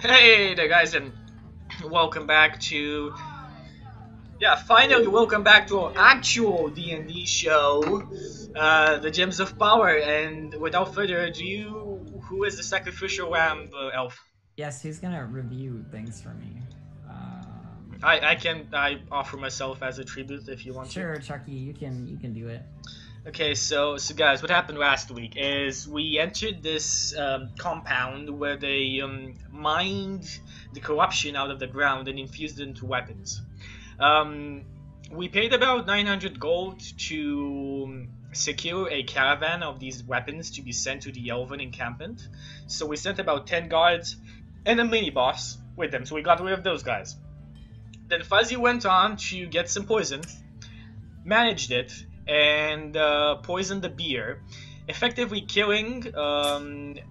Hey there guys, and welcome back to finally welcome back to our actual D&D show, the Gems of Power. And without further ado, who is the sacrificial lamb elf? Yes, he's gonna review things for me. I offer myself as a tribute if you want sure, to. Chucky, you can do it. Okay, so guys, what happened last week is we entered this compound where they mined the corruption out of the ground and infused it into weapons. We paid about 900 gold to secure a caravan of these weapons to be sent to the Elven encampment. So we sent about 10 guards and a mini-boss with them, so we got rid of those guys. Then Fuzzy went on to get some poison, managed it, and poisoned the beer, effectively killing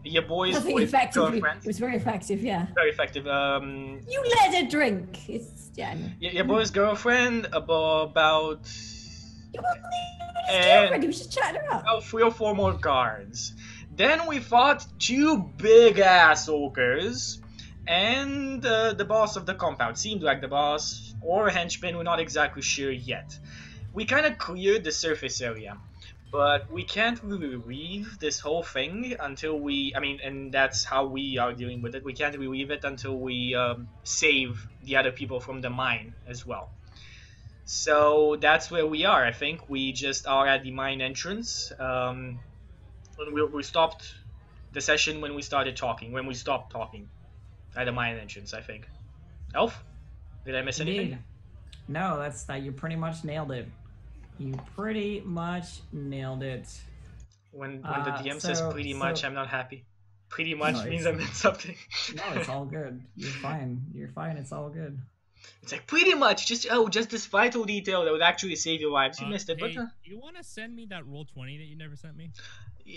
your boy's girlfriend. It was very effective, yeah. Very effective. You let her drink. It's your boy's girlfriend about. You wasn't even his girlfriend. He was just chatting her up. About 3 or 4 more guards. Then we fought 2 big ass ogres, and the boss of the compound. Seemed like the boss or a henchman. We're not exactly sure yet. We kind of cleared the surface area, but we can't really leave this whole thing until we, and that's how we are dealing with it. We can't really leave it until we save the other people from the mine as well. So that's where we are. I think we just are at the mine entrance. We stopped the session when we started talking, when we stopped talking at the mine entrance, I think. Elf? Did I miss anything? No, that's that. You pretty much nailed it. You pretty much nailed it. When the DM says pretty much, I'm not happy. Pretty much means I meant something. No, it's all good. You're fine. You're fine. It's all good. It's like pretty much just this vital detail that would actually save your lives. You missed it, hey, but you want to send me that roll 20 that you never sent me?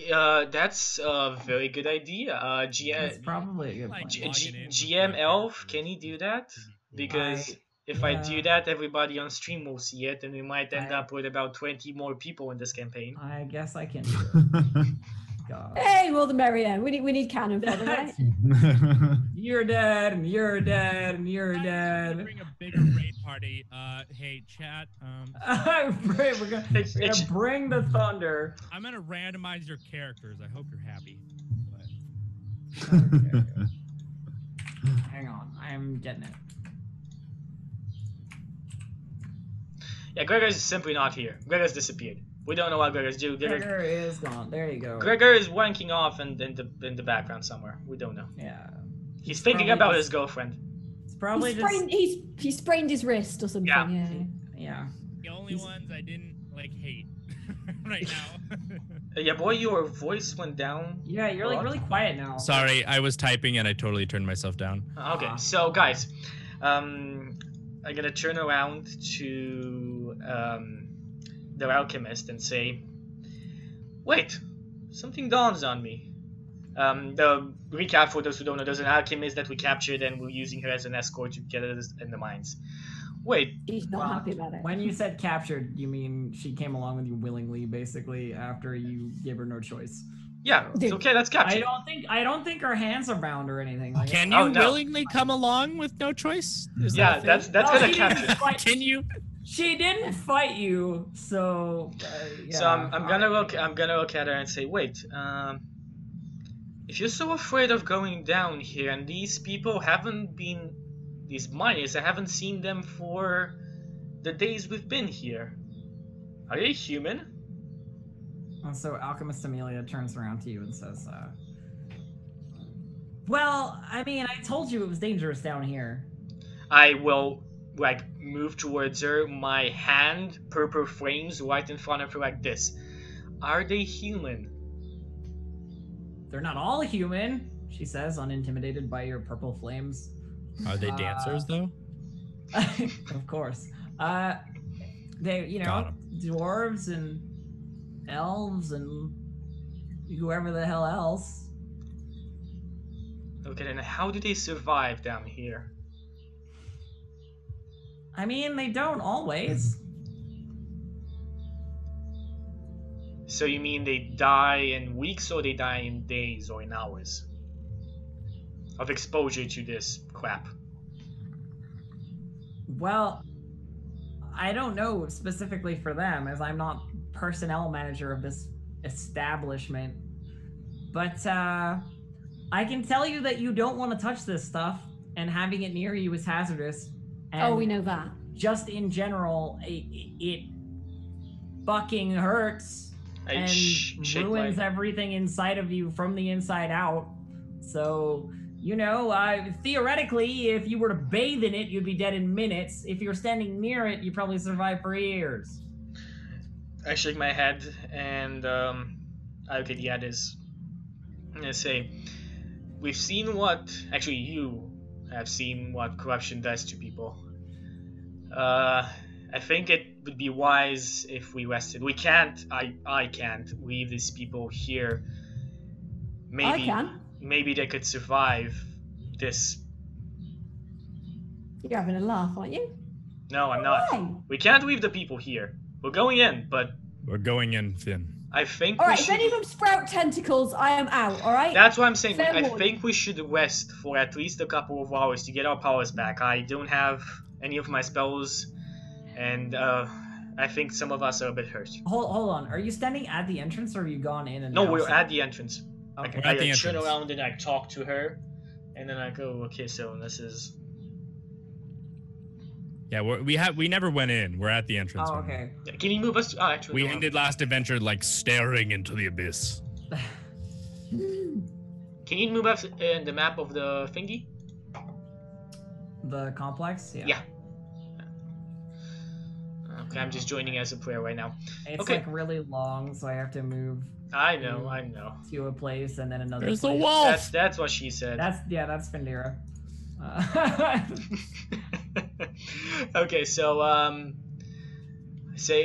That's a very good idea. That's probably a good point. GM Elf, can you do that? Because if I do that, everybody on stream will see it, and we might end up with about 20 more people in this campaign. I guess I can do it. God. Hey, well the merrier. We need cannon fodder, right? You're dead, and you're dead, and you're dead. Bring a bigger raid party. Hey, chat. We're gonna bring the thunder. I'm gonna randomize your characters. I hope you're happy. Okay. Hang on, I'm getting it. Yeah, Gregor's simply not here. Gregor's disappeared. We don't know what Gregor's doing. Gregor is gone. There you go. Gregor is wanking off in the background somewhere. We don't know. Yeah. He's thinking about his girlfriend. It's probably he sprained his wrist or something. Yeah. The only ones I didn't hate right now. Yeah, boy, your voice went down. Yeah, you're like really quiet now. Sorry, I was typing and I totally turned myself down. Okay, so guys, I'm gonna turn around to the alchemist and say, wait, something dawns on me. The recap for those who don't know, there's an alchemist that we captured and we're using her as an escort to get us in the mines. Wait. He's not happy about it. When you said captured, you mean she came along with you willingly, basically, after you gave her no choice. Yeah, so, okay, that's captured. I don't think her hands are bound or anything. Like Can you willingly come along with no choice? Yeah, that's gonna capture. Can you? She didn't fight you, so. Yeah. So I'm gonna look at her and say, wait, if you're so afraid of going down here, and these people these miners, I haven't seen them for the days we've been here. Are they human? And so Alchemist Amelia turns around to you and says, well, I mean, I told you it was dangerous down here. I will, move towards her, my hand, purple flames right in front of her like this. Are they human? They're not all human, she says, unintimidated by your purple flames. Are they dancers, though? Of course. They, dwarves and elves and whoever the hell else. Okay, then how do they survive down here? I mean, they don't always. So you mean they die in weeks or they die in days or in hours? of exposure to this crap? Well, I don't know specifically for them, as I'm not personnel manager of this establishment. But I can tell you that you don't want to touch this stuff, and having it near you is hazardous. And we know that. Just in general, it fucking hurts and ruins everything inside of you from the inside out. So, you know, theoretically, if you were to bathe in it, you'd be dead in minutes. If you're standing near it, you'd probably survive for years. I shake my head and I look at Yadis and I say, we've seen what, actually you have seen what corruption does to people. I think it would be wise if we rested. We can't, I can't leave these people here. Maybe, I can. Maybe they could survive this. You're having a laugh, aren't you? No, I'm not. Why? We can't leave the people here. We're going in, but... We're going in, Finn. I think Alright, we if should... any of them sprout tentacles, I am out, alright? That's what I'm saying. Fair I warning. think we should rest for at least a couple of hours to get our powers back. I don't have any of my spells, and I think some of us are a bit hurt. Hold on. Are you standing at the entrance, or have you gone in and No, out? we're at the entrance. Okay. I At the turn entrance. around and I talk to her, and then I go, okay, so this is... Yeah, we never went in. We're at the entrance. Oh, right now. okay. Can you move us? Oh, actually, We no. ended last adventure like staring into the abyss. Can you move us in the map of the thingy? The complex? Yeah. Okay, I'm just joining as a player right now. It's Okay. like really long, so I have to move I know. to a place and then another There's a place. wolf. That's what she said. That's Findira. Okay, so I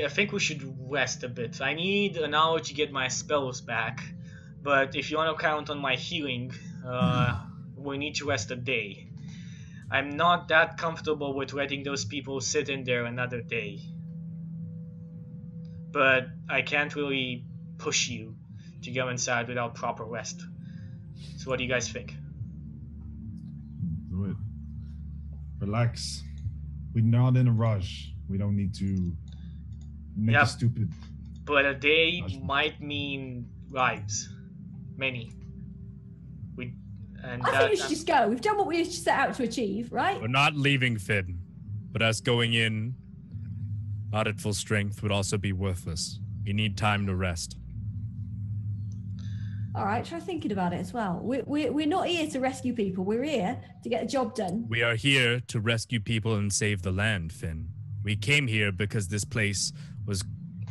think we should rest a bit. I need an hour to get my spells back, but if you want to count on my healing, we need to rest a day. I'm not that comfortable with letting those people sit in there another day, but I can't really push you to go inside without proper rest. So what do you guys think? Do it. Relax. We're not in a rush. We don't need to make Yep. a stupid. But a day Gosh. might mean lives. Many. I think we should just go. We've done what we set out to achieve, right? We're not leaving Finn, but us going in, not at full strength, would also be worthless. We need time to rest. All right, try thinking about it as well. We're not here to rescue people. We're here to get a job done. We are here to rescue people and save the land, Finn. We came here because this place was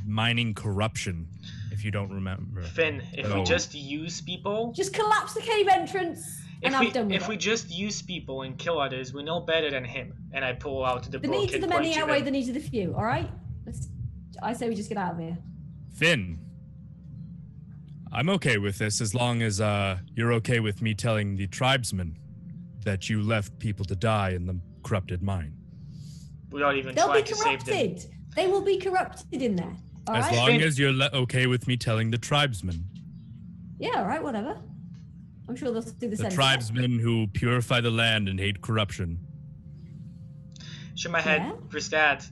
mining corruption, if you don't remember. Finn, if we Oh. just use people, Just collapse the cave entrance and I'm done with if it. we just use people and kill others, we know better than him. And I pull out the The book needs of and the point many to outweigh him. the needs of the few, all right? I say we just get out of here. Finn, I'm okay with this as long as you're okay with me telling the tribesmen that you left people to die in the corrupted mine. Without even They'll be trying to save them. corrupted. They will be corrupted in there. All As right? long Finn- as you're okay with me telling the tribesmen. Yeah, all right, whatever. I'm sure they'll do the The same. tribesmen who purify the land and hate corruption. Shake my head. Yeah. Kristad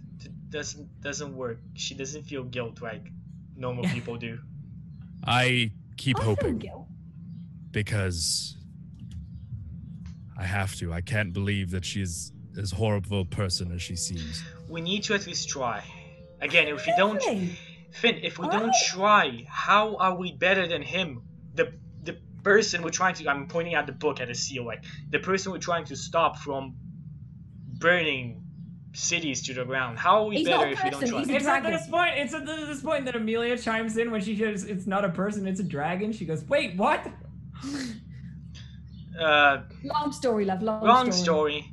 doesn't work. She doesn't feel guilt like normal people do. I keep I feel hoping guilt. because I have to. I can't believe that she's as horrible a person as she seems. We need to at least try. Again, if we don't, Definitely. Finn, if we All don't right. try, how are we better than him? The person we're trying to, I'm pointing at the book at a seal, like the person we're trying to stop from burning cities to the ground. How are we He's better not a if we don't person, try? he's a It's at dragon. this point. It's at this point that Amelia chimes in when she says it's not a person, it's a dragon. She goes, "Wait, what?" Long story, love. Wrong story.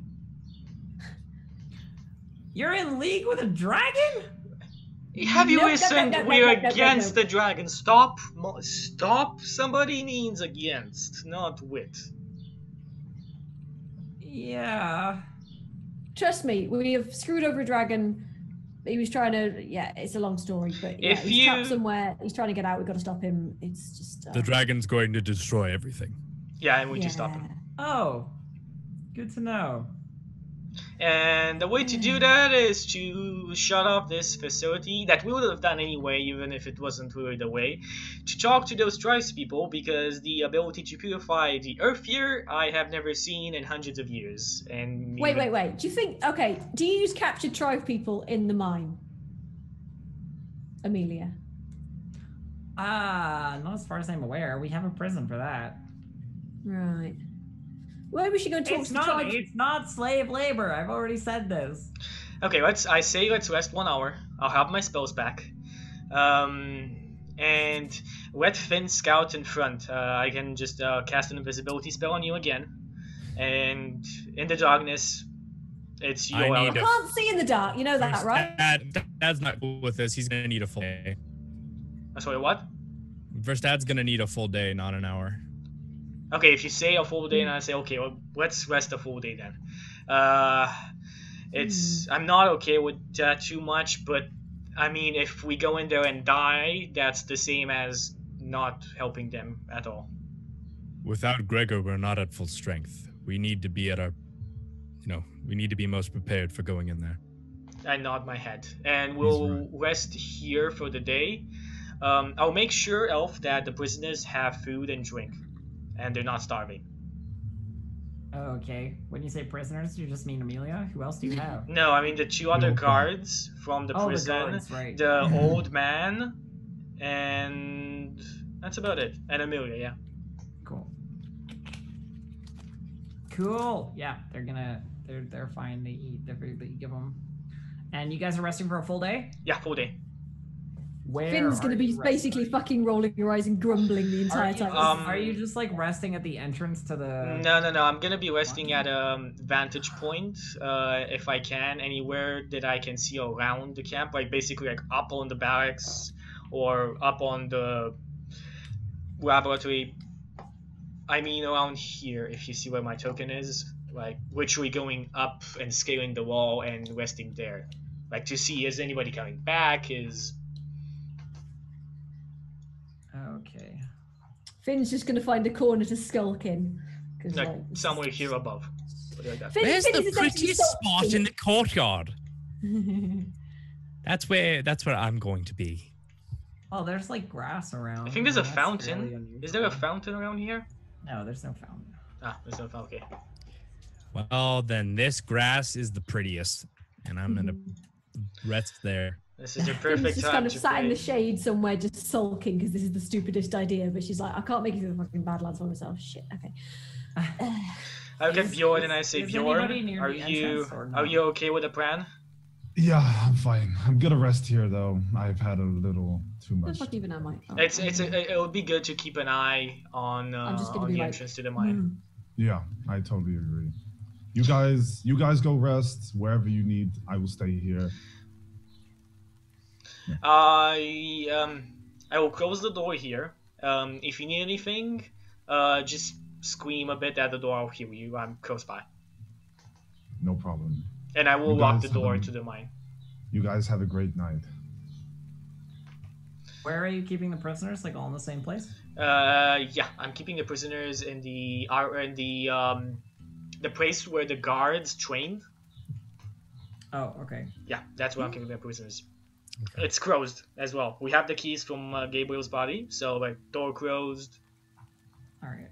You're in league with a dragon? Have you Nope, listened? nope, nope, We're nope, nope, against nope. the dragon. Stop. Stop. Somebody means against, not with. Yeah. Trust me, we have screwed over a dragon. He was trying to. Yeah, it's a long story, but yeah, If he's trapped you- somewhere. He's trying to get out. We've got to stop him. It's just. The dragon's going to destroy everything. Yeah, and we just stop him. Oh, good to know. And the way to do that is to shut off this facility that we would have done anyway, even if it wasn't really the way, to talk to those tribespeople, because the ability to purify the earth here I have never seen in hundreds of years. And Wait. Do you think, okay, do you use captured tribe people in the mine? Amelia? Not as far as I'm aware. We have a prison for that. Right. Where was she going to talk to the tribe? It's not slave labor. I've already said this. Okay, let's rest 1 hour. I'll have my spells back. And let Finn scout in front. I can just cast an invisibility spell on you again. And in the darkness, it's your I can't see in the dark. You know that, right? Dad's not cool with this. He's gonna need a full day. Sorry, what? First, Dad's gonna need a full day, not an hour. Okay, if you say a full day and I say, okay, well, let's rest a full day then. I'm not okay with that too much, but I mean, if we go in there and die, that's the same as not helping them at all. Without Gregor, we're not at full strength. We need to be at our, we need to be most prepared for going in there. I nod my head, and we'll rest here for the day. I'll make sure, Elf, that the prisoners have food and drink. And they're not starving. Okay. When you say prisoners, you just mean Amelia? Who else do you have? No, I mean the two other guards from the prison. The guards, right. The old man, and that's about it. And Amelia, yeah. Cool. Yeah, they're fine. They eat the food that you give them. And you guys are resting for a full day? Yeah, full day. Where Finn's gonna be basically fucking rolling your eyes and grumbling the entire time. Are you just like resting at the entrance to the... No. I'm gonna be resting at a vantage point, if I can, anywhere that I can see around the camp, like basically like up on the barracks or up on the laboratory. I mean around here, if you see where my token is, like literally going up and scaling the wall and resting there, like to see is anybody coming back, is... Okay. Finn's just gonna find a corner to skulk in. Like somewhere here above. Where's the prettiest spot in the courtyard? That's where I'm going to be. Oh, there's like grass around. I think there's a fountain. Really, is there a fountain around here? No, there's no fountain. Ah, there's no fountain. Okay. Well, then this grass is the prettiest, and I'm gonna rest there. This is your perfect just time kind of to sat play. in the shade somewhere just sulking because this is the stupidest idea, but she's like, I can't make it through the fucking Badlands by myself. Shit, okay. I look at Bjorn and I say, Bjorn, are you okay with the plan? Yeah, I'm fine. I'm gonna rest here though. I've had a little too much. Fuck even I might. Oh, it would be good to keep an eye on the entrance to the mine. Yeah, I totally agree. You guys go rest wherever you need. I will stay here. Yeah. I will close the door here. If you need anything, just scream a bit at the door. I'll hear you. I'm close by. No problem. And I will lock the door to the mine. You guys have a great night. Where are you keeping the prisoners? Like all in the same place? Yeah, I'm keeping the prisoners in the place where the guards trained. Oh, okay. Yeah, that's where I'm keeping the prisoners. Okay. It's closed as well. We have the keys from Gabriel's body, so like door closed. All right.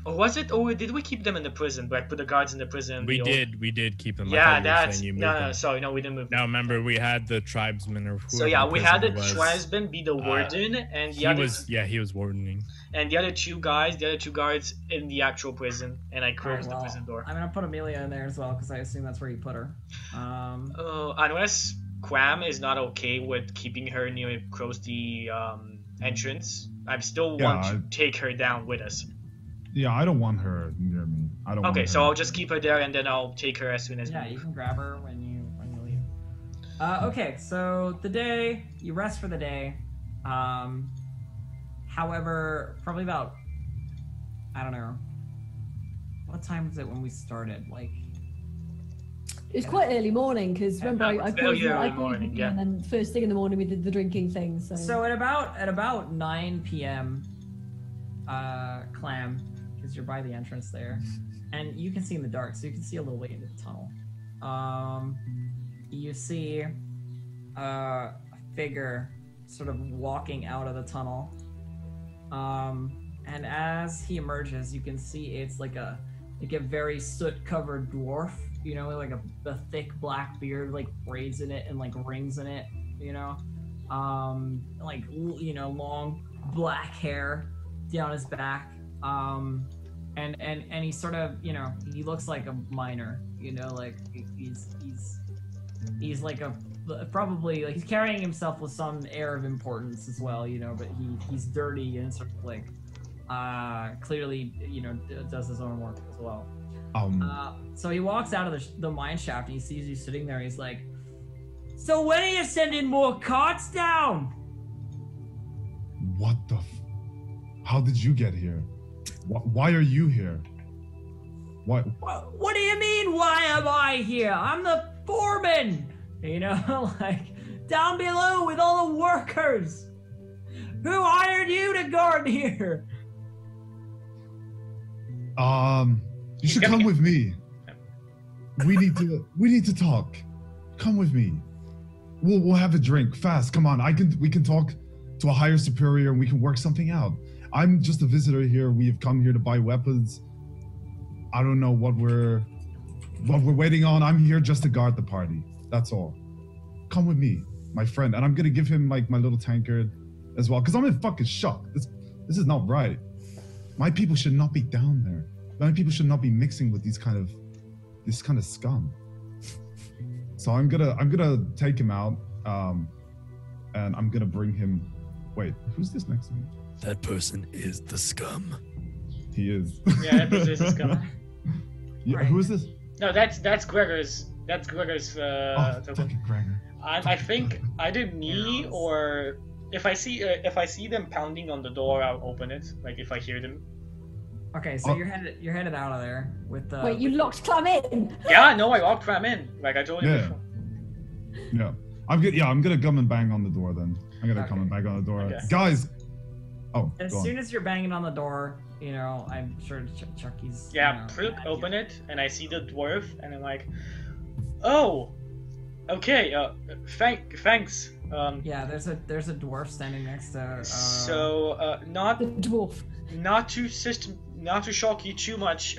Or was it? Or did we keep them in the prison? Like put the guards in the prison? We did keep them. Yeah, that's no. Sorry, no, we didn't move them. Now remember, we had the tribesman or whoever. So yeah, we had the tribesman be the warden, and the other. He was wardening. And the other two guards in the actual prison, and I closed the prison door. I'm gonna put Amelia in there as well because I assume that's where you put her. Unless Quam is not okay with keeping her near close the entrance, I still want to take her down with us. Yeah, I don't want her near me. I don't. Okay, so I'll just keep her there, and then I'll take her as soon as. Yeah, you can grab her when you leave. Okay, so the day you rest for the day. However, probably about, I don't know. What time was it when we started? Like. It's quite early morning because remember I called you yeah. and then first thing in the morning we did the drinking thing. So at about 9 p.m. Clam, because you're by the entrance there, and you can see in the dark, so you can see a little way into the tunnel. You see a figure sort of walking out of the tunnel. And as he emerges, you can see it's like a very soot-covered dwarf, you know, like a thick black beard, like braids in it and like rings in it, you know, like, you know, long black hair down his back, and he sort of, you know, he looks like a miner, you know, like he's like probably like he's carrying himself with some air of importance as well, you know, but he's dirty and sort of like clearly, you know, does his own work as well. So he walks out of the mine shaft and he sees you sitting there. He's like, "So when are you sending more carts down?" What the? How did you get here? Why are you here? What do you mean? Why am I here? I'm the foreman. You know, like down below with all the workers. Who hired you to guard here? You should come with me. We need to talk. Come with me. We'll have a drink fast. Come on. We can talk to a higher superior and we can work something out. I'm just a visitor here. We have come here to buy weapons. I don't know what we're waiting on. I'm here just to guard the party. That's all. Come with me, my friend. And I'm gonna give him like my little tankard as well, because I'm in fucking shock. This is not right. My people should not be down there. My people should not be mixing with this kind of scum. So I'm gonna take him out, and I'm gonna bring him. Wait, who's this next to me? That person is the scum. He is. Yeah, that person is the scum. Yeah, right. Who is this? No, that's Gregor's. That's Gregor's. Fucking Gregor. I think either me or if I see them pounding on the door, I'll open it. Like if I hear them. Okay, so you're headed out of there with the. Wait, you locked Clam in? Yeah, no, I locked Clam in. Like I told you before. Yeah, I'm gonna come and bang on the door then. I'm gonna come and bang on the door, okay. Guys. Oh. As soon as you're banging on the door, you know, I'm sure Chucky's. Yeah, open it, and I see the dwarf, and I'm like, oh, okay. Thanks. Yeah, there's a dwarf standing next to. Not the dwarf. Not to shock you too much,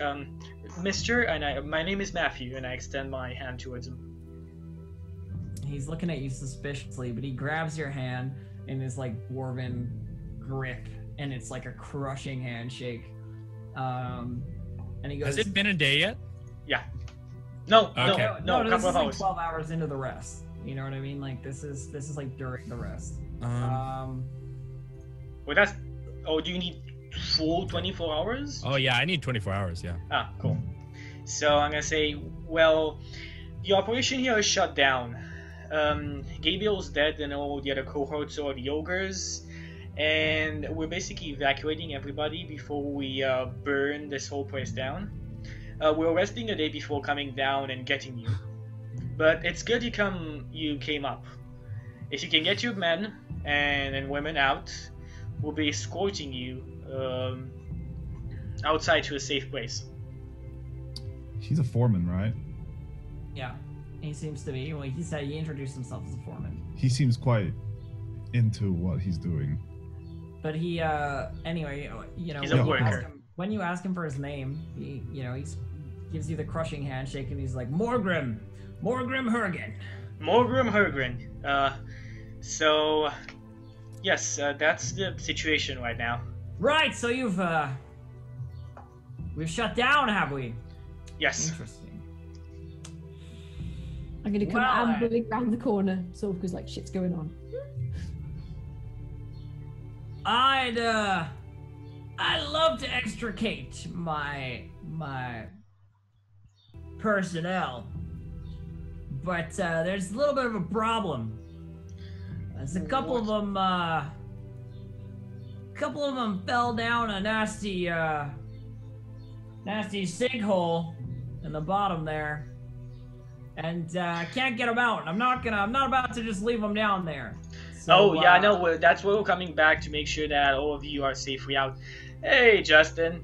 Mister. And my name is Matthew, and I extend my hand towards him. He's looking at you suspiciously, but he grabs your hand in his like dwarven grip, and it's like a crushing handshake. And he goes, "Has it been a day yet?" Yeah. No. Okay. No. A This couple is of like hours. 12 hours into the rest. You know what I mean? Like this is like during the rest. Well, that's. Oh, do you need full 24 hours? Oh yeah, I need 24 hours. Yeah. Ah, cool. So I'm gonna say, well, the operation here is shut down. Gabriel's dead, and all the other cohorts are the ogres, and we're basically evacuating everybody before we burn this whole place down. We're resting a day before coming down and getting you, but it's good you came up. If you can get your men and women out, we'll be escorting you outside to a safe place. He's a foreman, right? Yeah, he seems to be. Well, he said he introduced himself as a foreman. He seems quite into what he's doing. But he, anyway, you know, he's a worker. When you ask him for his name, he gives you the crushing handshake, and he's like, Morgrim Hergen. Morgrim Hergen. So, yes, that's the situation right now. Right. So we've shut down, have we? Yes. Interesting. I'm gonna come ambling around the corner, sort of, because like shit's going on. I'd love to extricate my personnel, but there's a little bit of a problem. There's a couple of them fell down a nasty sinkhole in the bottom there, and can't get them out. I'm not about to just leave them down there. So, oh yeah, no, that's why we're coming back to make sure that all of you are safely out. Hey, Justin.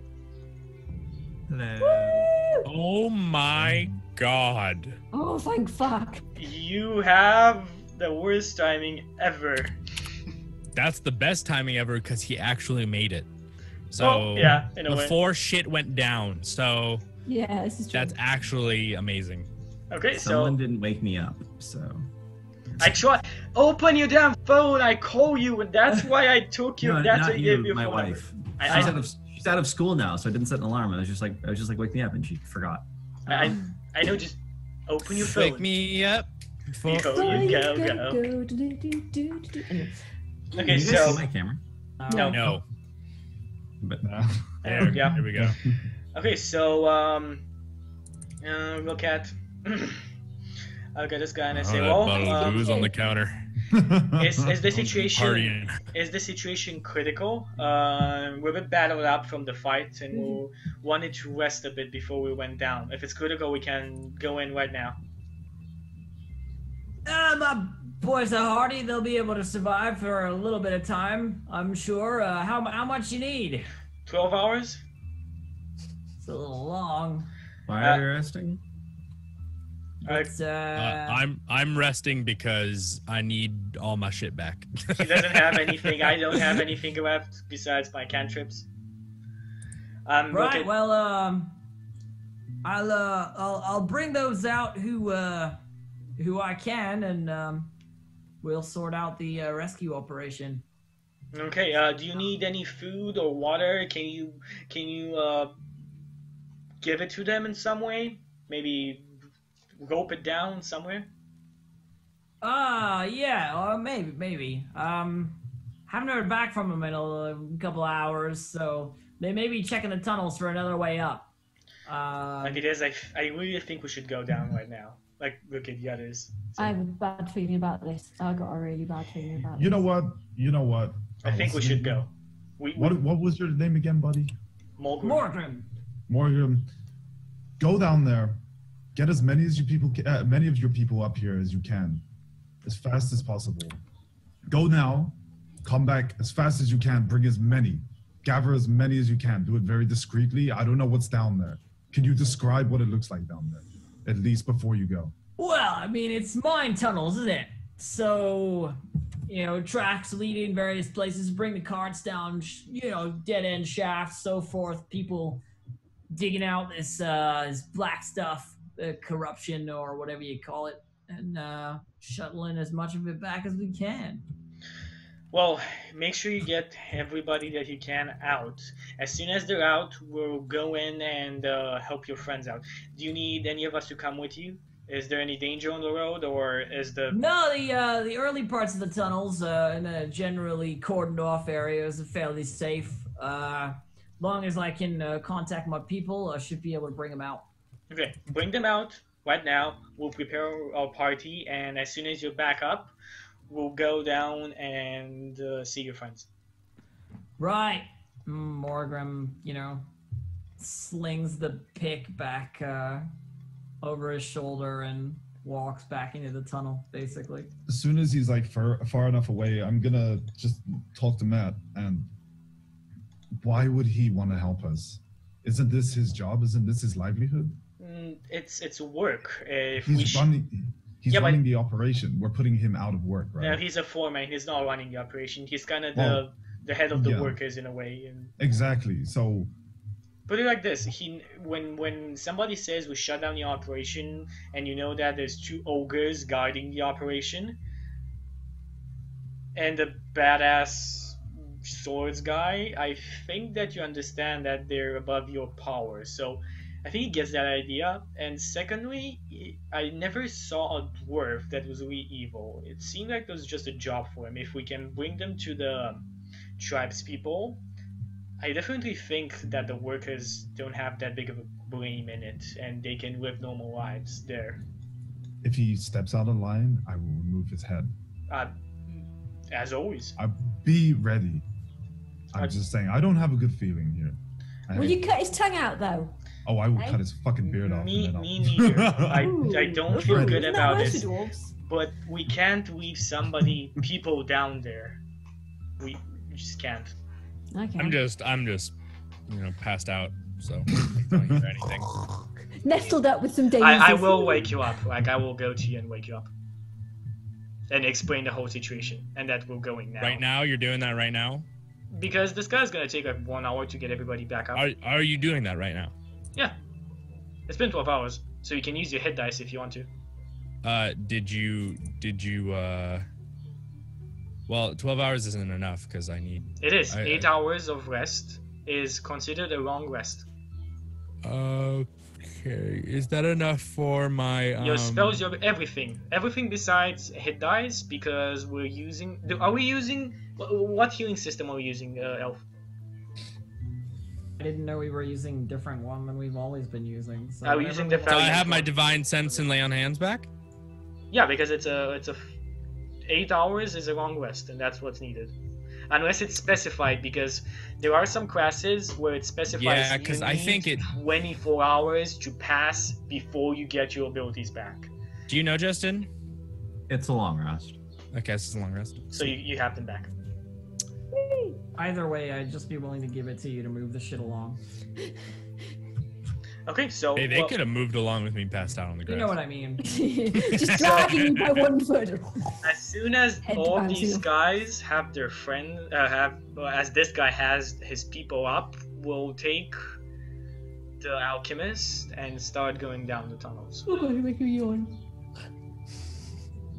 Hello. Oh my god. Oh, thank fuck. You have the worst timing ever. That's the best timing ever because he actually made it. So yeah, in a way. Before shit went down. So yeah, this is true. That's actually amazing. Okay, someone didn't wake me up, so I tried. Open your damn phone. I call you, and that's why I took you. No, that's not why you, you my wife. She's out of school now, so I didn't set an alarm. I was just like, wake me up, and she forgot. I know. Just open your phone. Wake me up. Go. Okay, you guys see my camera? No. But there we go. There we go. Okay, so look at. Okay, this guy and I say, well, bottle of booze on the counter. Is the situation critical? We're a bit battled up from the fight, and we wanted to rest a bit before we went down. If it's critical, we can go in right now. My boys are hardy. They'll be able to survive for a little bit of time, I'm sure. How much you need? 12 hours? It's a little long. Why are you resting? I'm resting because I need all my shit back. He doesn't have anything. I don't have anything left besides my cantrips. Right. Well, I'll bring those out who I can, and we'll sort out the rescue operation. Okay. Do you need any food or water? Can you give it to them in some way? Maybe rope it down somewhere? Yeah, maybe. Haven't heard back from them in a couple hours, so they may be checking the tunnels for another way up. Like it is, I really think we should go down right now. Like, look at the others. I have a bad feeling about this. I got a really bad feeling about this. You know what? I think we should go. What was your name again, buddy? Morgan. Go down there. Get as many of your people up here as you can, as fast as possible. Go now, come back as fast as you can. Bring as many, gather as many as you can. Do it very discreetly. I don't know what's down there. Can you describe what it looks like down there, at least before you go? Well, I mean, it's mine tunnels, isn't it? So, tracks leading various places. Bring the carts down. Dead end shafts, so forth. People digging out this black stuff. Corruption or whatever you call it, and shuttling as much of it back as we can. Well, make sure you get everybody that you can out. As soon as they're out, we'll go in and help your friends out. Do you need any of us to come with you? Is there any danger on the road, or is the... No, the early parts of the tunnels in a generally cordoned off areas are fairly safe. Long as I can contact my people, I should be able to bring them out. Okay, bring them out right now. We'll prepare our party, and as soon as you're back up, we'll go down and see your friends. Right. Morgan, slings the pick back over his shoulder and walks back into the tunnel, basically. As soon as he's like far enough away, I'm gonna just talk to Matt. And why would he want to help us? Isn't this his job? Isn't this his livelihood? It's work. He's running the operation. We're putting him out of work, right? No, he's a foreman. He's not running the operation. He's kind of the head of the workers in a way. And exactly. So put it like this: when somebody says we shut down the operation, and you know that there's 2 ogres guiding the operation, and a badass swords guy, I think that you understand that they're above your power. So I think he gets that idea. And secondly, I never saw a dwarf that was really evil. It seemed like there was just a job for him. If we can bring them to the tribes people, I definitely think that the workers don't have that big of a blame in it, and they can live normal lives there. If he steps out of line, I will remove his head. As always. Be ready. I'm just saying, I don't have a good feeling here. Will you cut his tongue out though? Oh, I will cut his fucking beard off. Me neither. I don't feel good about this. Dwarves? But we can't leave people down there. We just can't. Okay. I'm just, passed out, so I don't hear anything. Nestled up with some daisies. I will wake you up. Like, I will go to you and wake you up. And explain the whole situation. And that we're going now. Right now? You're doing that right now? Because this guy's gonna take like 1 hour to get everybody back up. Are you doing that right now? Yeah. It's been 12 hours, so you can use your hit dice if you want to. Did you, well, 12 hours isn't enough, because I need... It is. 8 hours of rest is considered a long rest. Okay. Is that enough for my, Your spells, your everything. Everything besides hit dice, because we're using... Are we using... What healing system are we using, Elf? I didn't know we were using a different one than we've always been using. So Are we using the So I have my divine sense and lay on hands back? Yeah, because it's a 8 hours is a long rest, and that's what's needed. Unless it's specified, because there are some classes where it specifies. Yeah, because I think 24 hours to pass before you get your abilities back. Do you know, Justin? It's a long rest. Okay, it's a long rest. So you have them back. Either way, I'd just be willing to give it to you to move the shit along. Okay, so... Hey, they could have moved along with me passed out on the ground. You know what I mean. Just dragging you by 1 foot. As soon as all these guys have their friend, as this guy has his people up, we'll take the alchemist and start going down the tunnels. Oh god, you're making me yawn.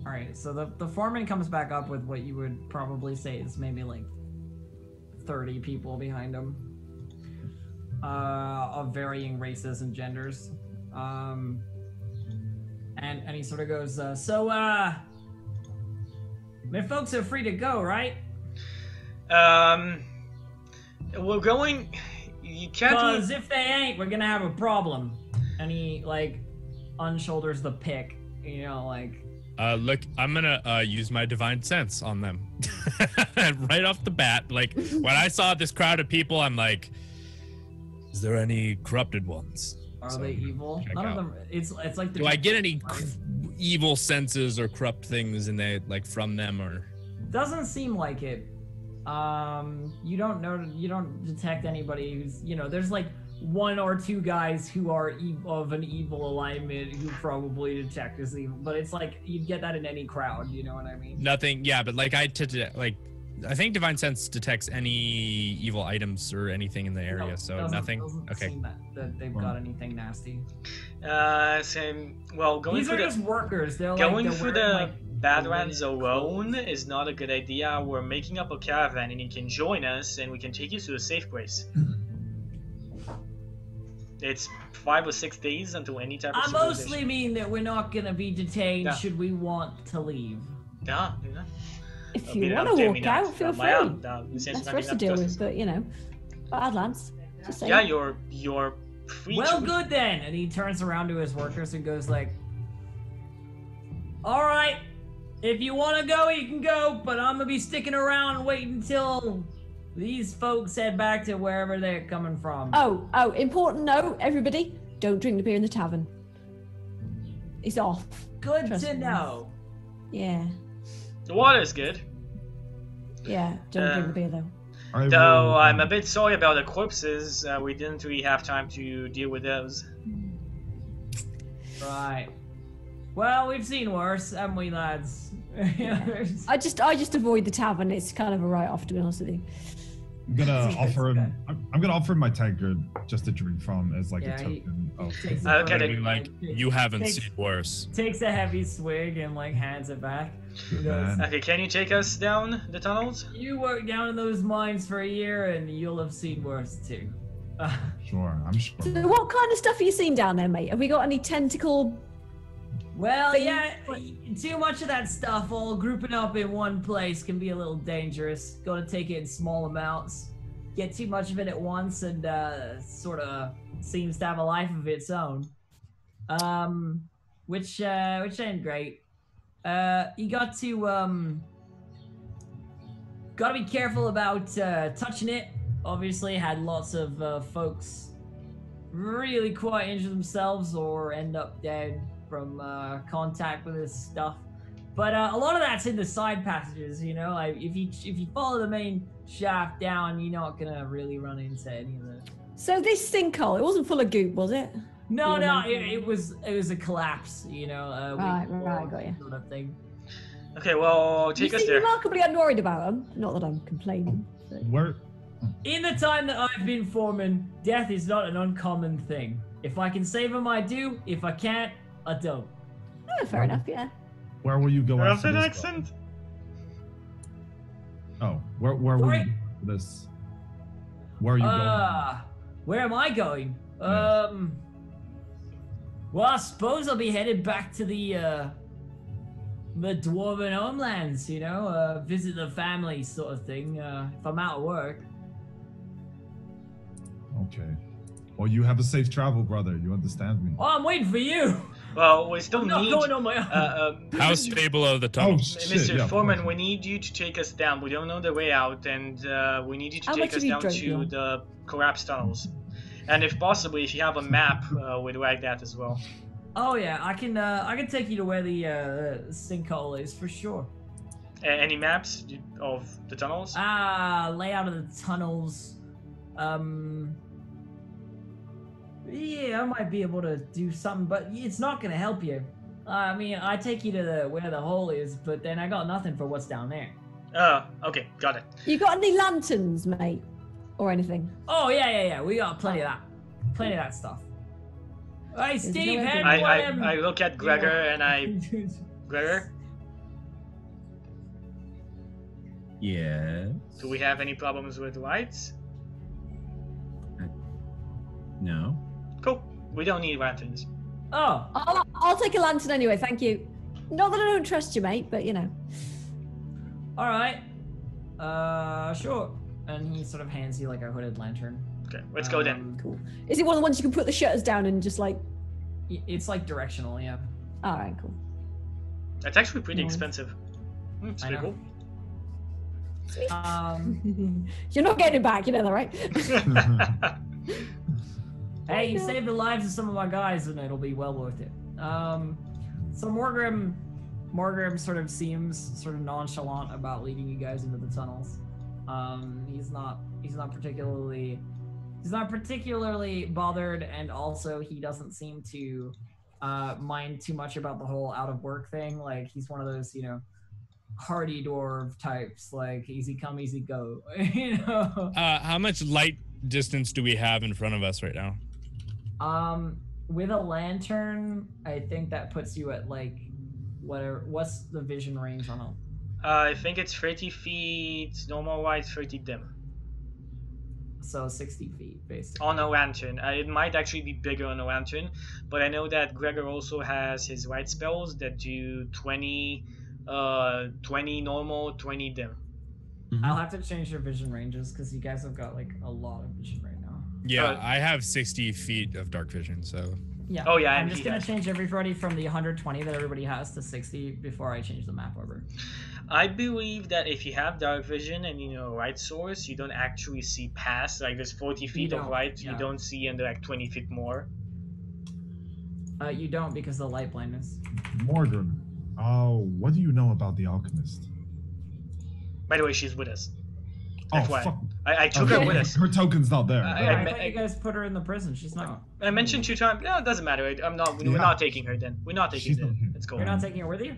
Alright, so the foreman comes back up with what you would probably say is maybe like 30 people behind him. Of varying races and genders. And he sort of goes, my folks are free to go, right? We're going... You can't... Because if they ain't, we're gonna have a problem. And he, like, unshoulders the pick, you know, like... Look, I'm gonna use my divine sense on them. Right off the bat, like, when I saw this crowd of people, I'm like... Is there any corrupted ones? Are they evil? None of them. It's like. Do I get any evil senses or corrupt things in there, like from them, or? Doesn't seem like it. You don't know. You don't detect anybody who's. There's like 1 or 2 guys who are of an evil alignment who probably detect as evil, but it's like you'd get that in any crowd. You know what I mean? Nothing. Yeah, but like I think Divine Sense detects any evil items or anything in the area, no, so nothing. Okay. Seem that they've got anything nasty. Well, these are just workers. They're going through the Badlands alone is not a good idea. We're making up a caravan, and you can join us, and we can take you to a safe place. It's 5 or 6 days until any type of I mostly mean that we're not gonna be detained should we want to leave. Yeah. If you want to walk out, feel free. That's for us to deal with, but Badlands. Just saying. Yeah, you're free. Well, good then. And he turns around to his workers and goes like, "All right, if you want to go, you can go, but I'm gonna be sticking around and waiting until these folks head back to wherever they're coming from." Oh, important note, everybody: don't drink the beer in the tavern. It's off. Good to know. Yeah. The water's good. Yeah, don't drink the beer though. Though I'm a bit sorry about the corpses. We didn't really have time to deal with those. Right. Well, we've seen worse, haven't we, lads? I just avoid the tavern. It's kind of a write-off, to be honest with you. I'm gonna offer him. I'm gonna offer him my tankard just to drink from as like a token of. You haven't seen worse. Takes a heavy swig and like hands it back. Okay, can you take us down the tunnels? You work down in those mines for a year, and you'll have seen worse too. Sure, I'm sure. So what kind of stuff have you seen down there, mate? Have we got any tentacle? Well, yeah, too much of that stuff all grouping up in one place can be a little dangerous. Gotta take it in small amounts. Get too much of it at once and sort of seems to have a life of its own. Which ain't great. You got to be careful about touching it obviously had lots of folks really quite injure themselves or end up dead from contact with this stuff. But a lot of that's in the side passages, you know. Like if you follow the main shaft down, you're not gonna really run into any of the. So this sinkhole, it wasn't full of goop, was it? No, it was a collapse, you know. Right, got you. Sort of thing. Okay, well, take us there. You seem remarkably unworried about them. Not that I'm complaining. So. Where? In the time that I've been foreman, death is not an uncommon thing. If I can save them, I do. If I can't, I don't. Oh, fair enough, yeah. Where will you go after this? Accent? Oh, where will you go after this? Where are you going? Where am I going? Yes. Well, I suppose I'll be headed back to the dwarven homelands, you know, visit the family sort of thing, if I'm out of work. Okay. Well, you have a safe travel, brother. You understand me? Oh, I'm waiting for you. Well, we still I'm need. not going on my own. How stable are the tunnels? Mr. Foreman, we need you to take us down. We don't know the way out, and we need you to take us down to the collapsed tunnels. And if possible, if you have a map, we'd like that as well. Oh yeah, I can take you to where the sinkhole is for sure. Any maps of the tunnels? Layout of the tunnels. Yeah, I might be able to do something, but it's not gonna help you. I mean, I take you to where the hole is, but then I got nothing for what's down there. Okay, got it. You got any lanterns, mate? Or anything? Oh, yeah. We got plenty of that. Plenty of that stuff. Hey, Steve, I look at Gregor and I... Gregor? Yeah. Do we have any problems with lights? No. Cool. We don't need lanterns. Oh. I'll take a lantern anyway, thank you. Not that I don't trust you, mate, but you know. All right. Sure. And he sort of hands you like a hooded lantern. Okay, let's go then. Cool. Is it one of the ones you can put the shutters down and just like... It's like directional, yeah. All right, cool. That's actually pretty expensive. It's pretty cool. You're not getting it back, you know that, right? Hey, you saved the lives of some of my guys, and it'll be well worth it. So Morgrim sort of seems sort of nonchalant about leading you guys into the tunnels. He's not particularly bothered, and also he doesn't seem to mind too much about the whole out of work thing. Like he's one of those, you know, hardy dwarf types, like easy come, easy go. You know. How much light distance do we have in front of us right now? With a lantern, I think that puts you at like what's the vision range on them? I think it's 30 feet normal light, 30 dim. So 60 feet, basically. On a lantern. It might actually be bigger on a lantern, but I know that Gregor also has his light spells that do 20 normal, 20 dim. Mm-hmm. I'll have to change your vision ranges because you guys have got like a lot of vision right now. Yeah, I have 60 feet of dark vision, so... Yeah. Oh, yeah, I'm just going to change everybody from the 120 that everybody has to 60 before I change the map over. I believe that if you have dark vision and you know light source, you don't actually see past, like there's 40 feet of light, you don't see under like 20 feet more. You don't because of the light blindness. Morgan, what do you know about the alchemist? By the way, she's with us. Oh, fuck. I took her with us. Her token's not there. I thought you guys put her in the prison. She's not. I mentioned 2 times. No, it doesn't matter. We're not taking her then. We're not taking her. Let's go. You're not taking her with you?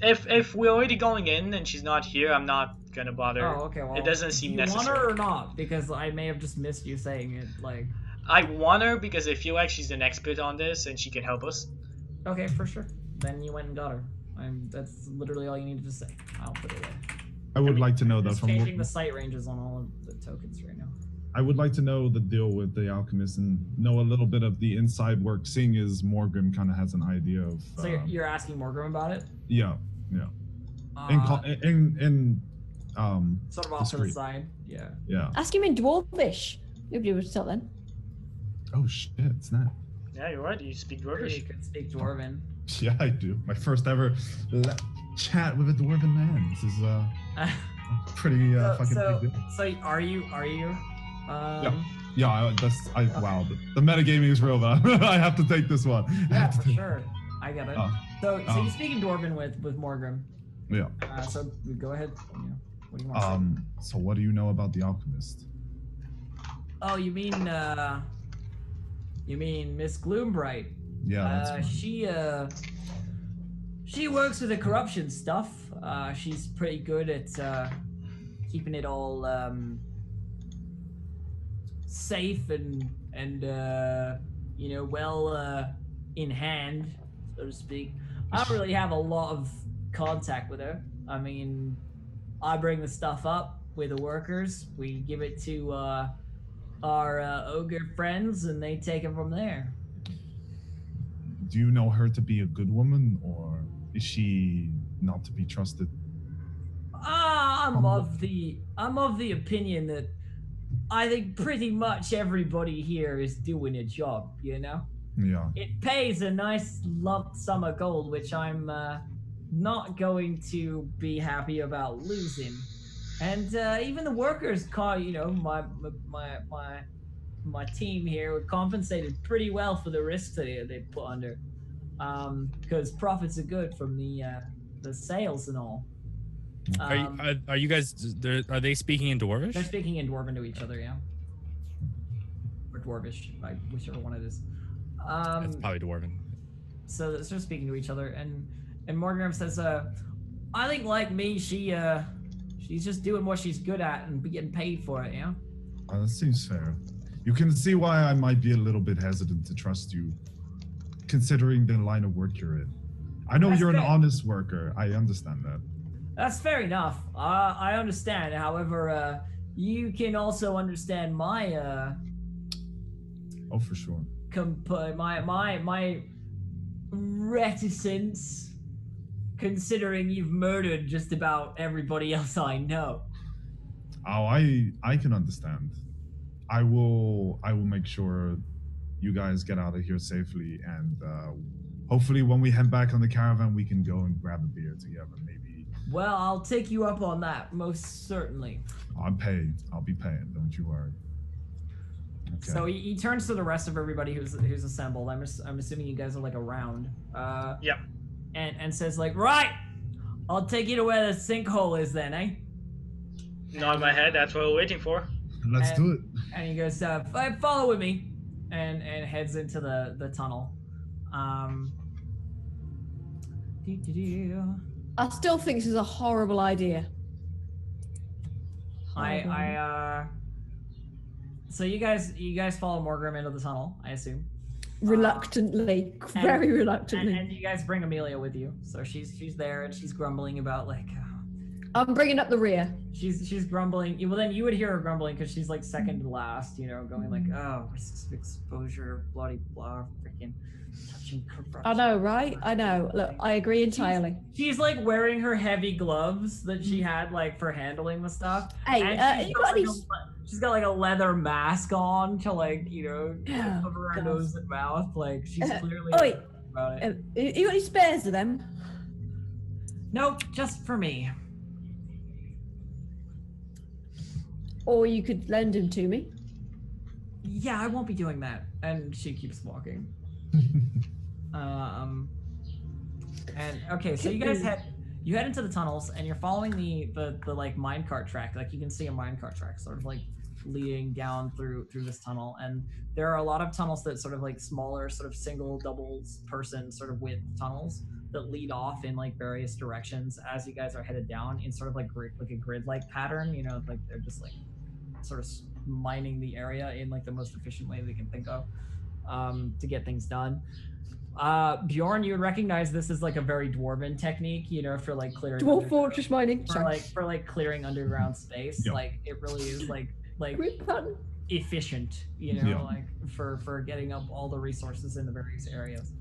If we're already going in and she's not here, I'm not gonna bother. Oh, okay. Well, it doesn't seem necessary. You want her or not? Because I may have just missed you saying it. Like. I want her because I feel like she's an expert on this and she can help us. Okay, for sure. Then you went and got her. That's literally all you needed to say. I'll put it away. I would like to know that from changing the sight ranges on all of the tokens right now. I would like to know the deal with the alchemist and know a little bit of the inside work, seeing as Morgan kind of has an idea of. So you're asking Morgan about it? Yeah. Sort of off to the side. Yeah. Yeah. Ask him in Dwarvish. Nobody would tell then. Oh shit! Snap. Yeah, you're right. You speak Dwarvish. You could speak Dwarven. Yeah, I do. My first ever chat with a dwarven man. This is pretty fucking big deal. So are you Yeah, wow, the metagaming is real, man. I have to take this one. Yeah, for sure. I get it. So you speak in Dwarven with Morgrim. Yeah. So go ahead. What do you want to say? So what do you know about the alchemist? Oh, you mean Miss Gloombright? Yeah, that's right. She works with the corruption stuff. She's pretty good at keeping it all safe and well in hand, so to speak. I don't really have a lot of contact with her. I mean, I bring the stuff up with the workers. We give it to our ogre friends, and they take it from there. Do you know her to be a good woman, or is she not to be trusted? I'm of the opinion that I think pretty much everybody here is doing a job, you know? Yeah. It pays a nice lump sum of gold, which I'm not going to be happy about losing. And even the workers call, my team here were compensated pretty well for the risks they put under. Because profits are good from the sales and all. Are you guys? Are they speaking in Dwarvish? They're speaking in Dwarven to each other, yeah. Or Dwarvish, whichever one it is. It's probably Dwarven. So they're speaking to each other, and Morgrim says, "I think like me, she's just doing what she's good at and be getting paid for it, yeah." That seems fair. You can see why I might be a little bit hesitant to trust you, considering the line of work you're in. I know you're an honest worker. I understand that. That's fair enough. I understand. However, you can also understand my oh, for sure. My reticence, considering you've murdered just about everybody else I know. Oh, I can understand. I will make sure you guys get out of here safely, and hopefully when we head back on the caravan, we can go and grab a beer together, maybe. Well, I'll take you up on that, most certainly. I'll be paying, don't you worry. Okay. So he turns to the rest of everybody who's assembled. I'm assuming you guys are like around. Yep. And says like, right, I'll take you to where the sinkhole is then, eh? Nod my head. That's what we're waiting for. Let's do it. And he goes, follow with me, and heads into the tunnel. I still think this is a horrible idea. So you guys follow Morgrim into the tunnel, I assume. Reluctantly, very reluctantly. And you guys bring Amelia with you, so she's there and she's grumbling about like. I'm bringing up the rear. She's grumbling. Well, then you would hear her grumbling because she's like second to last, going like, oh, risks of exposure, bloody blah, freaking touching corruption. I know, right? I know. Look, I agree entirely. She's like wearing her heavy gloves that she had like for handling the stuff. Hey, she's got like a leather mask on to like cover her nose and mouth. Like she's clearly about it. You got any spares of them? Nope, just for me. Or you could lend him to me. Yeah, I won't be doing that. And she keeps walking. And okay, so you guys head into the tunnels, and you're following the like minecart track. Like you can see a minecart track sort of like leading down through this tunnel. And there are a lot of tunnels that sort of like smaller, sort of single, doubles person sort of width tunnels that lead off in like various directions as you guys are headed down in sort of like a grid-like pattern. Like they're just like sort of mining the area in like the most efficient way they can think of to get things done. Bjorn, you would recognize this as like a very dwarven technique, for like clearing dwarf fortress mining for clearing underground space. Yep. Like it really is like efficient, like for getting up all the resources in the various areas.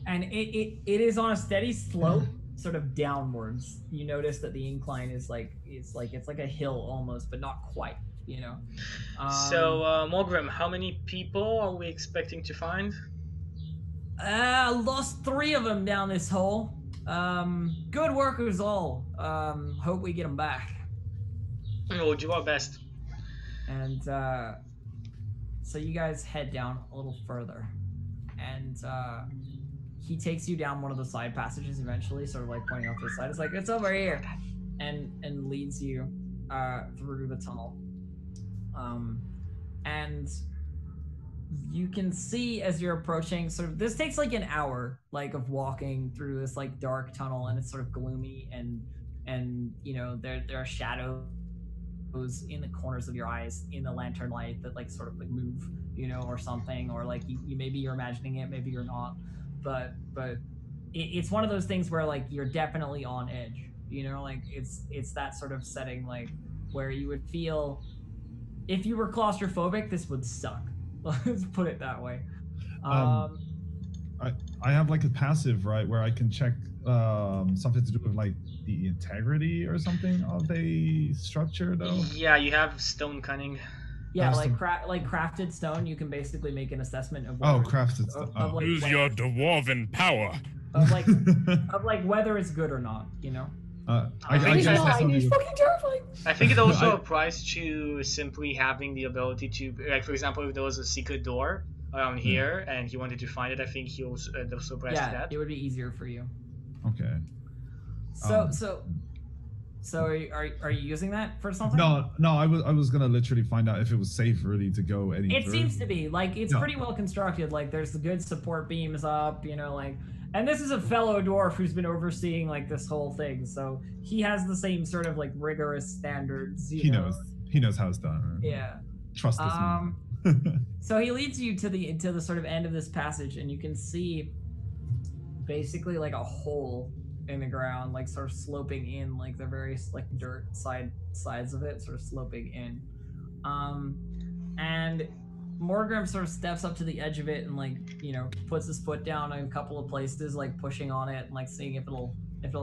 And it is on a steady slope, sort of downwards. You notice that the incline is it's like a hill almost, but not quite. So, Morgrim, how many people are we expecting to find? Lost 3 of them down this hole. Good workers all. Hope we get them back. We'll do our best. And so you guys head down a little further, and he takes you down one of the side passages eventually, sort of like pointing off to the side. It's like, it's over here, and leads you through the tunnel. And you can see as you're approaching, sort of, this takes like an hour, like, of walking through this like dark tunnel, and it's sort of gloomy, and you know, there are shadows in the corners of your eyes in the lantern light that like sort of like move, you know, or something, or like you maybe you're imagining it, maybe you're not, but it's one of those things where like you're definitely on edge, you know, like it's that sort of setting, like where you would feel if you were claustrophobic, this would suck. Let's put it that way. I have like a passive, right, where I can check something to do with like the integrity or something of a structure, though. Yeah, you have stone cunning. Yeah, like crafted stone, you can basically make an assessment of crafted stone. Like, use your dwarven power. Of like whether it's good or not, you know. I guess it's fucking terrifying. I think it also applies to simply having the ability to, like, for example, if there was a secret door around here and he wanted to find it, I think he also applies to that. It would be easier for you. Okay. So are you using that for something? No, I was gonna literally find out if it was safe really to go any It further. seems to be, like, it's pretty well constructed, like there's the good support beams up, you know, like, and this is a fellow dwarf who's been overseeing like this whole thing, so he has the same sort of like rigorous standards. He knows how it's done. Yeah. Trust this man. So he leads you to the sort of end of this passage, and you can see basically like a hole in the ground, like sort of sloping in, like the various like dirt sides of it, sort of sloping in. And Morgrim sort of steps up to the edge of it and, like, you know, puts his foot down in a couple of places, like pushing on it and like seeing if it'll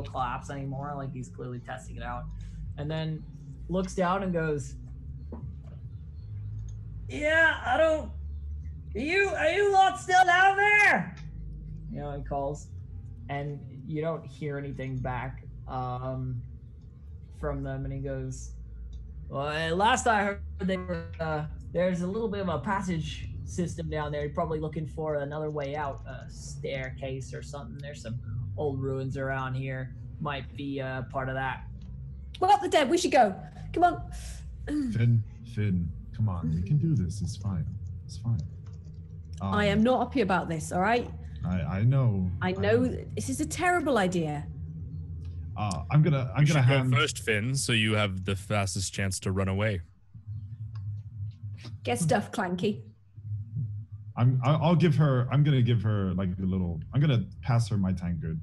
collapse anymore. Like he's clearly testing it out, and then looks down and goes, "Yeah, I don't. Are you lot still down there?" You know, he calls, and you don't hear anything back from them. And he goes, "Well, last I heard, they were there's a little bit of a passage system down there. You're probably looking for another way out, a staircase or something. There's some old ruins around here. Might be part of that." Well, up the dead. We should go. Come on. Finn, come on. We can do this. It's fine. It's fine. I am not happy about this. All right. I know. I know this is a terrible idea. I'm gonna go first, Finn, so you have the fastest chance to run away. Get stuff, Clanky. I'm gonna give her like a little. I'm gonna pass her my tankard,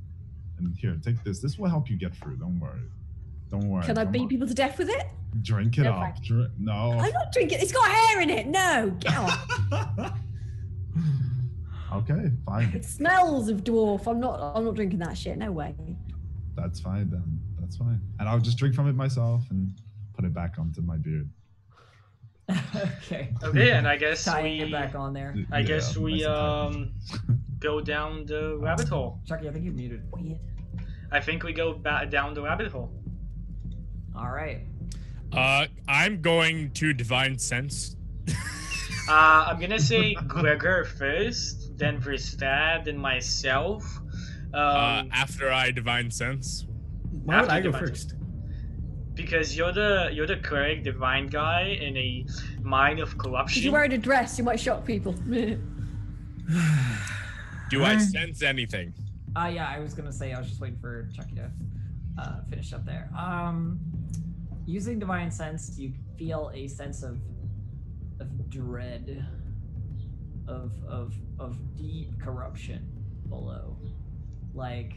and here, take this. This will help you get through. Don't worry. Can I beat people to death with it? Drink it up. No. I'm not drinking. It's got hair in it. No, get off. Okay, fine. It smells of dwarf. I'm not drinking that shit. No way. That's fine then. That's fine. And I'll just drink from it myself and put it back onto my beard. Okay, and I guess tying it back on there. I guess we go down the rabbit hole. Chucky, I think you're muted. Weird. I think we go down the rabbit hole. All right. I'm going to divine sense. I'm gonna say Gregor first, then Vristad, then myself. After I divine sense. Why would I go first? Because you're the correct divine guy in a mind of corruption. If you're wearing a dress, you might shock people. Do I sense anything? Yeah, I was gonna say I was just waiting for Chucky to finish up there. Using divine sense, you feel a sense of dread, of deep corruption below, like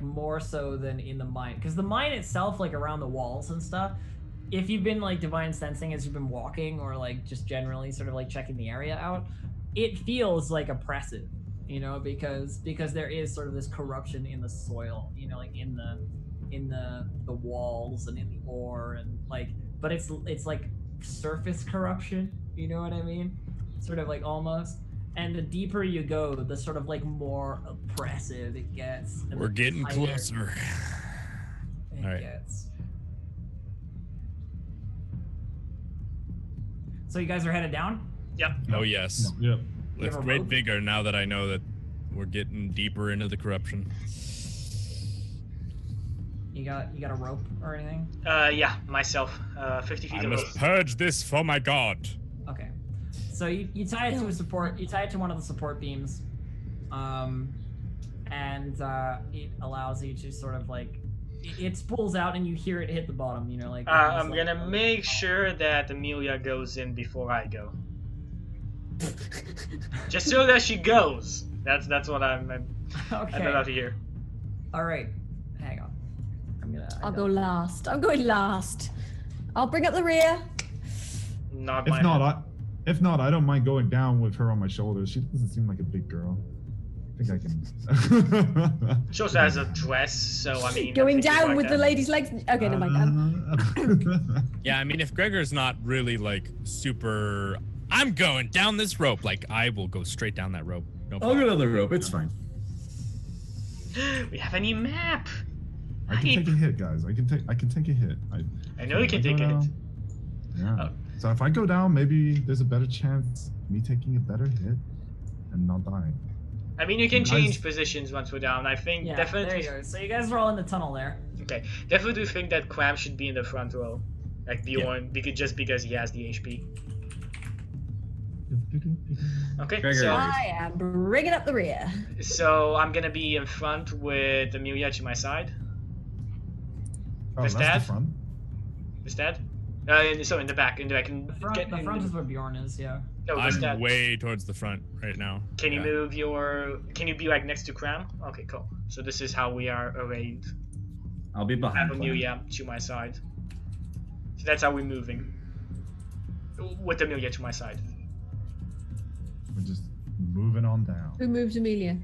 more so than in the mine, because the mine itself, like around the walls and stuff, if you've been like divine sensing as you've been walking, or like just generally sort of like checking the area out, it feels like oppressive, you know, because there is sort of this corruption in the soil, you know, like in the walls and in the ore, and like, but it's like surface corruption, you know what I mean? Sort of like almost. And the deeper you go, the sort of like more oppressive it gets. We're getting closer. It gets. So you guys are headed down? Yep. Oh yes. Yep. With great vigor now that I know that we're getting deeper into the corruption. You got a rope or anything? Yeah, myself. 50 feet I of must rope. purge this for my god. Okay. So you tie it to a support. You tie it to one of the support beams, and it allows you to sort of like it spools out, and you hear it hit the bottom. You know, like. I'm gonna make sure that Amelia goes in before I go. Just so that she goes. That's what I'm about to hear. All right. Hang on. I'll go last. I'm going last. I'll bring up the rear. If not, I don't mind going down with her on my shoulders. She doesn't seem like a big girl. I think I can. She also has a dress, so I mean. Going down with the lady's legs. Okay, never mind. Yeah, I mean, if Gregor's not really like super, I'm going down this rope. Like I will go straight down that rope. No I'll go down the rope. It's fine. We have a new map. I can take a hit, guys. I can take a hit. I know you can take a hit. Yeah. Oh. So if I go down, maybe there's a better chance of me taking a better hit and not dying. I mean, you can change positions once we're down. I think definitely. There you go. So you guys are all in the tunnel there. Okay, definitely do think that Clam should be in the front row, like Bjorn, because he has the HP. Okay, so I am bringing up the rear. So I'm gonna be in front with Amelia to my side. Oh, that's the front. Instead? So in the back, and I can get the front is where Bjorn is, yeah. No, I'm way towards the front right now. Can you move your? Can you be like next to Cram? Okay, cool. So this is how we are arrayed. I'll be behind. I have Amelia to my side. So that's how we're moving. With Amelia to my side. We're just moving on down. Who moved Amelia?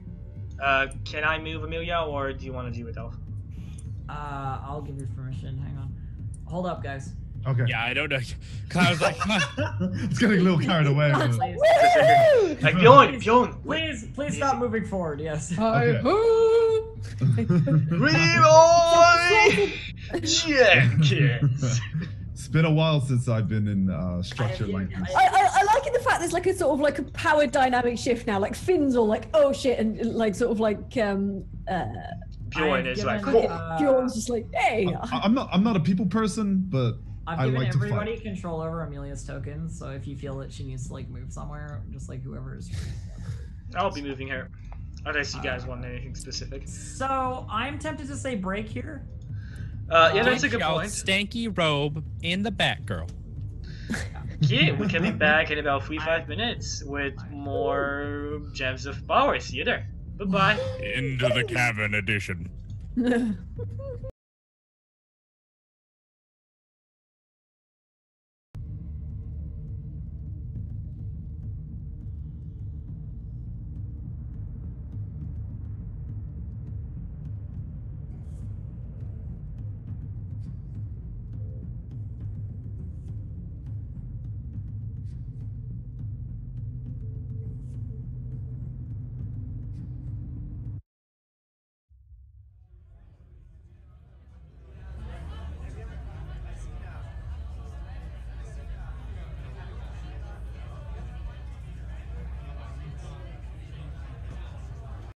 Can I move Amelia, or do you want to do it, Elf? I'll give you permission. Hang on. Hold up, guys. Okay. Yeah, I don't know. Cloud's like, it's getting a little carried away. Like Bjorn. Please stop moving forward. Yes. Okay. Reload! Jenkins. It's been a while since I've been in structure like this. I like it the fact there's like a sort of like a power dynamic shift now. Like Finn's all like, oh shit, and like sort of like Bjorn is like, Bjorn's just like, hey. I'm not a people person, but I've given everybody control over Amelia's tokens, so if you feel that she needs to like move somewhere, just like whoever is free. I'll be moving her. Unless you guys want anything specific. So I'm tempted to say break here. Yeah, that's a good point. Stanky robe in the back, girl. Yeah, we can be back in about 3-5 minutes with more Gems of Power. See you there. Bye-bye. Into the Cavern edition.